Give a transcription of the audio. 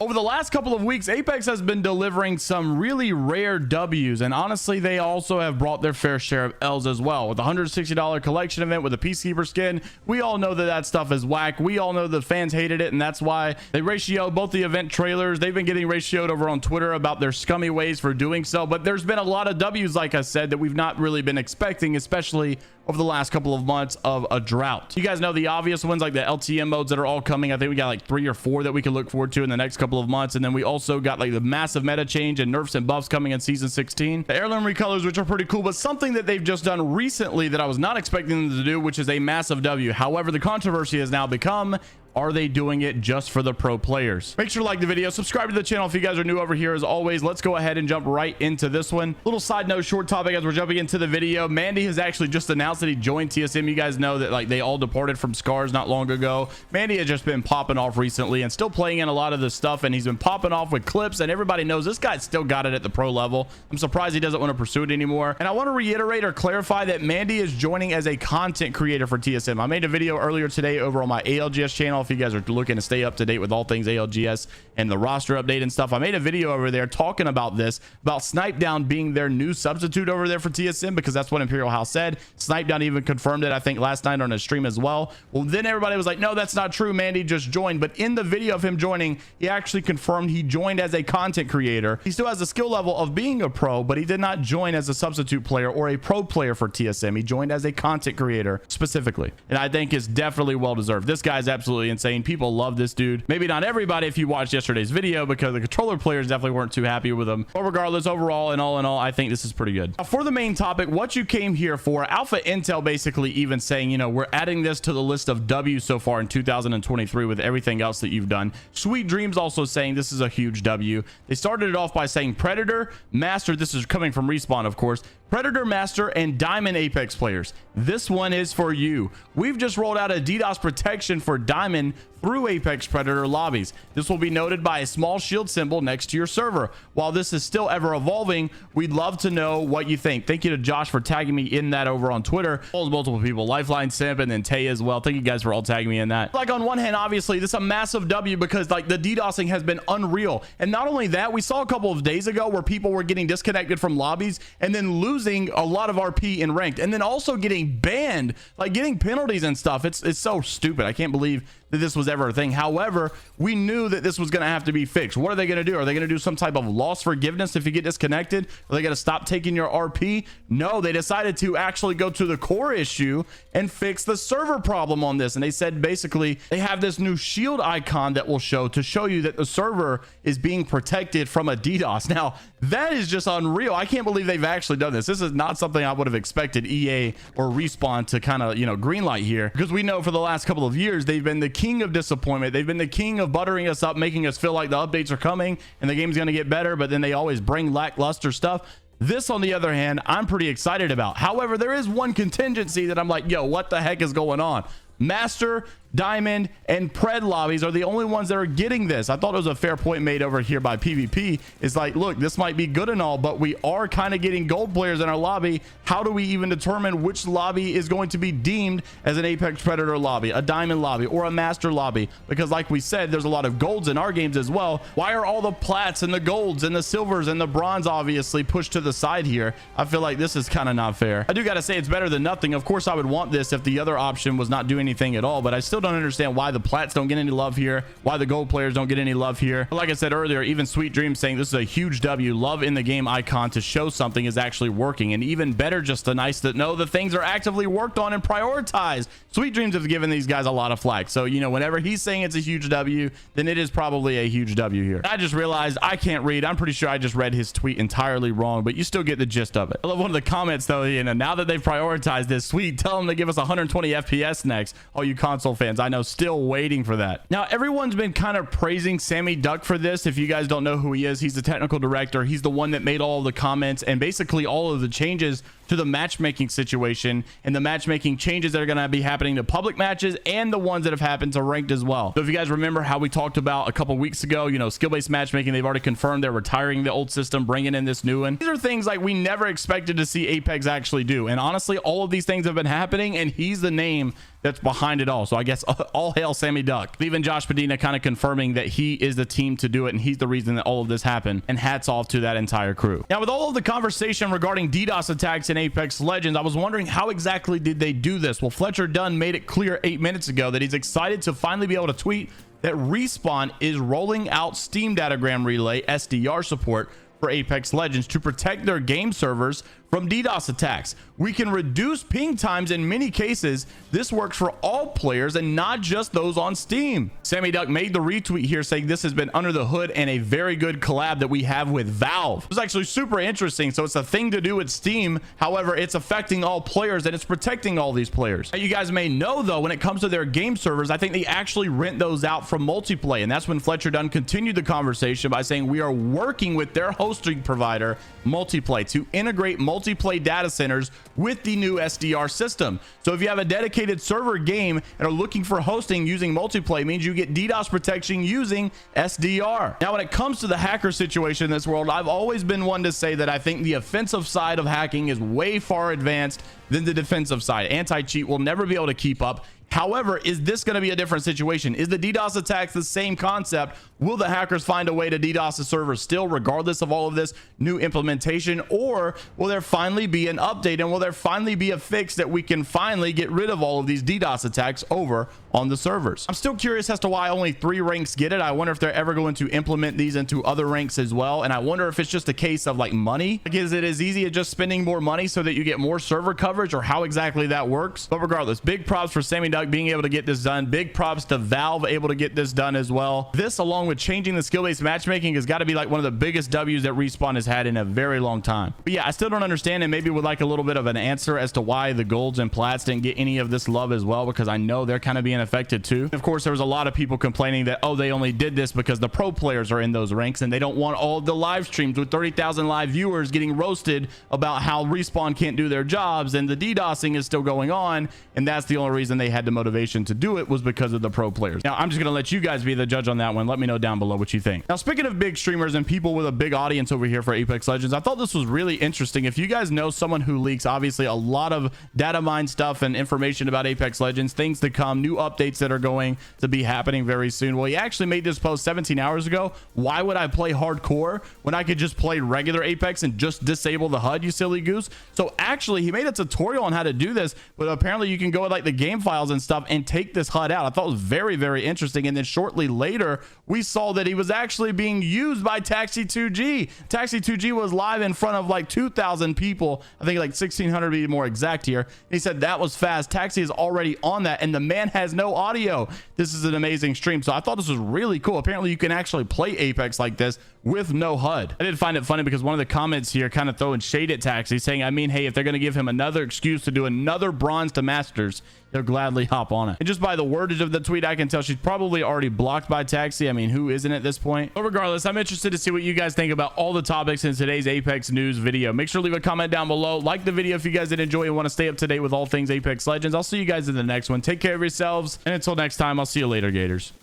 Over the last couple of weeks, Apex has been delivering some really rare W's, and honestly, they also have brought their fair share of L's as well. With the $160 collection event with a Peacekeeper skin, we all know that that stuff is whack. We all know the fans hated it, and that's why they ratioed both the event trailers. They've been getting ratioed over on Twitter about their scummy ways for doing so, but there's been a lot of W's, like I said, that we've not really been expecting, especially over the last couple of months of a drought. You guys know the obvious ones, like the LTM modes that are all coming. I think we got like 3 or 4 that we can look forward to in the next couple of months, and then we also got like the massive meta change and nerfs and buffs coming in season 16, the heirloom recolors, which are pretty cool, but something that they've just done recently that I was not expecting them to do, which is a massive W. However, the controversy has now become, are they doing it just for the pro players? Make sure to like the video, subscribe to the channel if you guys are new over here. As always, let's go ahead and jump right into this one. Little side note, short topic as we're jumping into the video. Mande has actually just announced that he joined TSM. You guys know that like they all departed from Scars not long ago. Mande has just been popping off recently and still playing in a lot of this stuff, and he's been popping off with clips, and everybody knows this guy's still got it at the pro level. I'm surprised he doesn't want to pursue it anymore. And I want to reiterate or clarify that Mande is joining as a content creator for TSM. I made a video earlier today over on my ALGS channel if you guys are looking to stay up to date with all things ALGS and the roster update and stuff. I made a video over there talking about this, about Snipedown being their new substitute over there for TSM, because that's what Imperial House said. Snipedown even confirmed it, I think, last night on his stream as well. Well, then everybody was like, no, that's not true. Mande just joined. But in the video of him joining, he actually confirmed he joined as a content creator. He still has the skill level of being a pro, but he did not join as a substitute player or a pro player for TSM. He joined as a content creator specifically, and I think it's definitely well deserved. This guy's absolutely insane. People love this dude. Maybe not everybody if you watched yesterday's video, because the controller players definitely weren't too happy with him, but regardless, overall and all in all, I think this is pretty good. Now, for the main topic, what you came here for, Alpha Intel basically even saying, you know, we're adding this to the list of W's so far in 2023 with everything else that you've done. Sweet Dreams also saying this is a huge W. They started it off by saying Predator, Master, this is coming from Respawn, of course, Predator, Master, and Diamond Apex players. This one is for you. We've just rolled out a DDoS protection for Diamond through Apex Predator lobbies. This will be noted by a small shield symbol next to your server. While this is still ever evolving, we'd love to know what you think. Thank you to Josh for tagging me in that over on Twitter. Multiple people, Lifeline Simp, and then Tay as well. Thank you guys for all tagging me in that. Like, on one hand, obviously this is a massive W because like the DDoSing has been unreal. And not only that, we saw a couple of days ago where people were getting disconnected from lobbies and then losing a lot of RP in ranked, and then also getting banned, like getting penalties and stuff. It's so stupid. I can't believe that this was ever a thing. However, we knew that this was going to have to be fixed. What are they going to do? Are they going to do some type of loss forgiveness if you get disconnected? Are they going to stop taking your RP? No, they decided to actually go to the core issue and fix the server problem on this. And they said basically they have this new shield icon that will show you that the server is being protected from a DDoS. Now, that is just unreal. I can't believe they've actually done this. This is not something I would have expected EA or Respawn to kind of, you know, greenlight here, because we know for the last couple of years they've been the king of disappointment. They've been the king of buttering us up, making us feel like the updates are coming and the game's going to get better, but then they always bring lackluster stuff. This, on the other hand, I'm pretty excited about. However, there is one contingency that I'm like, yo, what the heck is going on? Master, Diamond, and Pred lobbies are the only ones that are getting this. I thought it was a fair point made over here by PvP. It's like, look, this might be good and all, but we are kind of getting gold players in our lobby. How do we even determine which lobby is going to be deemed as an Apex Predator lobby, a Diamond lobby, or a Master lobby? Because like we said, there's a lot of golds in our games as well. Why are all the plats and the golds and the silvers and the bronze obviously pushed to the side here? I feel like this is kind of not fair. I do got to say it's better than nothing. Of course, I would want this if the other option was not doing anything at all, but I still don't understand why the plats don't get any love here, why the gold players don't get any love here. But like I said earlier, even Sweet Dreams saying this is a huge W. Love in the game icon to show something is actually working, and even better, just the nice to know the things are actively worked on and prioritized. Sweet Dreams have given these guys a lot of flack, so you know, whenever he's saying it's a huge W, then it is probably a huge W here. I just realized I can't read. I'm pretty sure I just read his tweet entirely wrong, but you still get the gist of it. I love one of the comments though, you know, now that they've prioritized this, sweet, tell them to give us 120 FPS next. All you console fans, I know, still waiting for that. Now, everyone's been kind of praising Sammy Duck for this. If you guys don't know who he is, he's the technical director. He's the one that made all of the comments and basically all of the changes to the matchmaking situation and the matchmaking changes that are going to be happening to public matches and the ones that have happened to ranked as well. So if you guys remember how we talked about a couple weeks ago, you know, skill-based matchmaking, they've already confirmed they're retiring the old system, bringing in this new one. These are things like we never expected to see Apex actually do. And honestly, all of these things have been happening, and he's the name that's behind it all. So I guess all hail Sammy Duck. Even Josh Padina kind of confirming that he is the team to do it, and he's the reason that all of this happened, and hats off to that entire crew. Now, with all of the conversation regarding DDoS attacks in Apex Legends, I was wondering how exactly did they do this? Well, Fletcher Dunn made it clear 8 minutes ago that he's excited to finally be able to tweet that Respawn is rolling out Steam Datagram Relay SDR support for Apex Legends to protect their game servers from DDoS attacks. We can reduce ping times in many cases. This works for all players and not just those on Steam. Sammy Duck made the retweet here saying this has been under the hood and a very good collab that we have with Valve. It was actually super interesting. So it's a thing to do with Steam. However, it's affecting all players and it's protecting all these players. Now, you guys may know though, when it comes to their game servers, I think they actually rent those out from Multiplay. And that's when Fletcher Dunn continued the conversation by saying we are working with their hosting provider Multiplay to integrate Multiplay data centers with the new SDR system. So if you have a dedicated server game and are looking for hosting using Multiplay, means you get DDoS protection using SDR. Now, when it comes to the hacker situation in this world, I've always been one to say that I think the offensive side of hacking is way far advanced than the defensive side. Anti-cheat will never be able to keep up. However, is this going to be a different situation? Is the DDoS attacks the same concept? Will the hackers find a way to DDoS the server still, regardless of all of this new implementation? Or will there finally be an update, and will there finally be a fix that we can finally get rid of all of these DDoS attacks over on the servers? I'm still curious as to why only 3 ranks get it. I wonder if they're ever going to implement these into other ranks as well. And I wonder if it's just a case of like money. Like, is it as easy as just spending more money so that you get more server coverage, or how exactly that works? But regardless, big props for Sammy Duck being able to get this done. Big props to Valve able to get this done as well. This, along with changing the skill-based matchmaking, has got to be like one of the biggest W's that Respawn has had in a very long time. But yeah, I still don't understand, and maybe would like a little bit of an answer as to why the golds and plats didn't get any of this love as well, because I know they're kind of being affected too. Of course, there was a lot of people complaining that, oh, they only did this because the pro players are in those ranks and they don't want all the live streams with 30,000 live viewers getting roasted about how Respawn can't do their jobs and the DDoSing is still going on, and that's the only reason they had the motivation to do it, was because of the pro players. Now, I'm just going to let you guys be the judge on that one. Let me know down below what you think. Now, speaking of big streamers and people with a big audience over here for Apex Legends, I thought this was really interesting. If you guys know someone who leaks, obviously, a lot of data mine stuff and information about Apex Legends, things to come, new updates that are going to be happening very soon. Well, he actually made this post 17 hours ago. Why would I play hardcore when I could just play regular Apex and just disable the HUD, you silly goose? So actually, he made a tutorial on how to do this, but apparently you can go with like the game files and stuff and take this HUD out. I thought it was very, very interesting. And then shortly later, we saw that he was actually being used by Taxi2G. Taxi2G was live in front of like 2,000 people. I think like 1,600 to be more exact here. He said that was fast. Taxi is already on that, and the man has no audio. This is an amazing stream. So I thought this was really cool. Apparently you can actually play Apex like this with no HUD. I did find it funny because one of the comments here kind of throwing shade at Taxi, saying, I mean, hey, if they're going to give him another excuse to do another bronze to masters, they'll gladly hop on it. And just by the wordage of the tweet, I can tell she's probably already blocked by Taxi. I mean, who isn't at this point? But regardless, I'm interested to see what you guys think about all the topics in today's Apex news video. Make sure to leave a comment down below. Like the video if you guys did enjoy and want to stay up to date with all things Apex Legends. I'll see you guys in the next one. Take care of yourselves. And until next time, I'll see you later, Gators.